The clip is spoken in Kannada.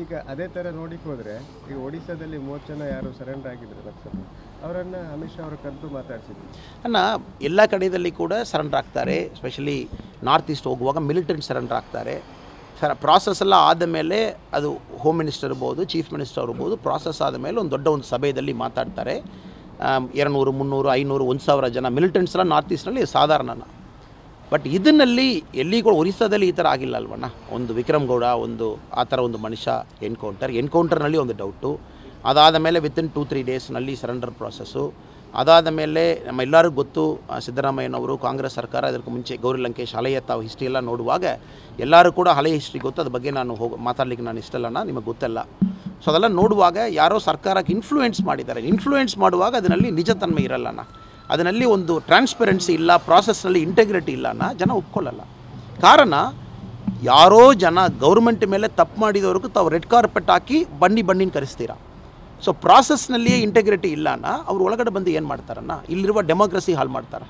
ಈಗ ಅದೇ ಥರ ನೋಡಿಕ್ಕೆ ಹೋದರೆ ಈಗ ಒಡಿಸ್ಸಾದಲ್ಲಿ 30 ಜನ ಯಾರು ಸರೆಂಡರ್ ಆಗಿದ್ರು ನಕ್ಸಲ್ ಅವರನ್ನು ಅಮಿತ್ ಶಾ ಅವರು ಕರೆದು ಮಾತಾಡಿಸಿದ್ರು. ಎಲ್ಲ ಕಡೆಯಲ್ಲಿ ಕೂಡ ಸರೆಂಡರ್ ಆಗ್ತಾರೆ. ಸ್ಪೆಷಲಿ ನಾರ್ತ್ ಈಸ್ಟ್ ಹೋಗುವಾಗ ಮಿಲಿಟರಿ ಸರೆಂಡರ್ ಆಗ್ತಾರೆ. ಪ್ರಾಸೆಸ್ ಎಲ್ಲ ಆದಮೇಲೆ ಅದು ಹೋಮ್ ಮಿನಿಸ್ಟರ್ ಇರ್ಬೋದು, ಚೀಫ್ ಮಿನಿಸ್ಟರ್ ಇರ್ಬೋದು, ಪ್ರಾಸೆಸ್ ಆದಮೇಲೆ ಒಂದು ದೊಡ್ಡ ಒಂದು ಸಭೆಯಲ್ಲಿ ಮಾತಾಡ್ತಾರೆ. 200, 300, 500, 1000 ಜನ ಮಿಲಿಟೆಂಟ್ಸ್ ಎಲ್ಲ ನಾರ್ತ್ ಈಸ್ಟ್ನಲ್ಲಿ ಸಾಧಾರಣ. ಬಟ್ ಇದನ್ನಲ್ಲಿ ಎಲ್ಲಿ ಕೂಡ ಒರಿಸ್ಸಾದಲ್ಲಿ ಈ ಥರ ಆಗಿಲ್ಲ ಅಲ್ವಣ್ಣ. ಒಂದು ವಿಕ್ರಮ್ ಗೌಡ ಒಂದು ಆ ಥರ ಒಂದು ಮನುಷ್ಯ ಎನ್ಕೌಂಟರ್ನಲ್ಲಿ ಒಂದು ಡೌಟು. ಅದಾದ ಮೇಲೆ ವಿತಿನ್ 2-3 ಡೇಸ್ನಲ್ಲಿ ಸರೆಂಡರ್ ಪ್ರಾಸೆಸ್ಸು. ಅದಾದ ಮೇಲೆ ನಮ್ಮೆಲ್ಲರಿಗೂ ಗೊತ್ತು ಸಿದ್ದರಾಮಯ್ಯನವರು ಕಾಂಗ್ರೆಸ್ ಸರ್ಕಾರ ಅದಕ್ಕೆ ಮುಂಚೆ ಗೌರಿ ಲಂಕೇಶ್ ಹಳೆಯ ತಾವು ಹಿಸ್ಟ್ರಿ ಎಲ್ಲ ನೋಡುವಾಗ ಎಲ್ಲರೂ ಕೂಡ ಹಳೆಯ ಹಿಸ್ಟ್ರಿ ಗೊತ್ತು. ಅದ್ರ ಬಗ್ಗೆ ನಾನು ಮಾತಾಡಲಿಕ್ಕೆ ನಾನು ಇಷ್ಟಲ್ಲಣ್ಣ, ನಿಮಗೆ ಗೊತ್ತಲ್ಲ. ಸೊ ಅದೆಲ್ಲ ನೋಡುವಾಗ ಯಾರೋ ಸರ್ಕಾರಕ್ಕೆ ಇನ್ಫ್ಲೂಯೆನ್ಸ್ ಮಾಡಿದ್ದಾರೆ. ಇನ್ಫ್ಲೂಯೆನ್ಸ್ ಮಾಡುವಾಗ ಅದರಲ್ಲಿ ನಿಜತನ್ಮೆ ಇರಲ್ಲಣ್ಣ. ಅದರಲ್ಲಿ ಒಂದು ಟ್ರಾನ್ಸ್ಪರೆನ್ಸಿ ಇಲ್ಲ, ಪ್ರಾಸೆಸ್ನಲ್ಲಿ ಇಂಟೆಗ್ರಿಟಿ ಇಲ್ಲ ಅಣ್ಣ, ಜನ ಒಪ್ಕೊಳ್ಳಲ್ಲ. ಕಾರಣ ಯಾರೋ ಜನ ಗೌರ್ಮೆಂಟ್ ಮೇಲೆ ತಪ್ಪು ಮಾಡಿದವ್ರಿಗೂ ತಾವು ರೆಡ್ ಕಾರ್ಪೆಟ್ ಹಾಕಿ ಬನ್ನಿನ ಕರೆಸ್ತೀರಾ. ಸೊ ಪ್ರಾಸೆಸ್ನಲ್ಲಿಯೇ ಇಂಟೆಗ್ರಿಟಿ ಇಲ್ಲ ಅಣ್ಣ. ಅವ್ರು ಒಳಗಡೆ ಬಂದು ಏನು ಮಾಡ್ತಾರಣ್ಣ, ಇಲ್ಲಿರುವ ಡೆಮೋಕ್ರಸಿ ಹಾಳು ಮಾಡ್ತಾರೆ.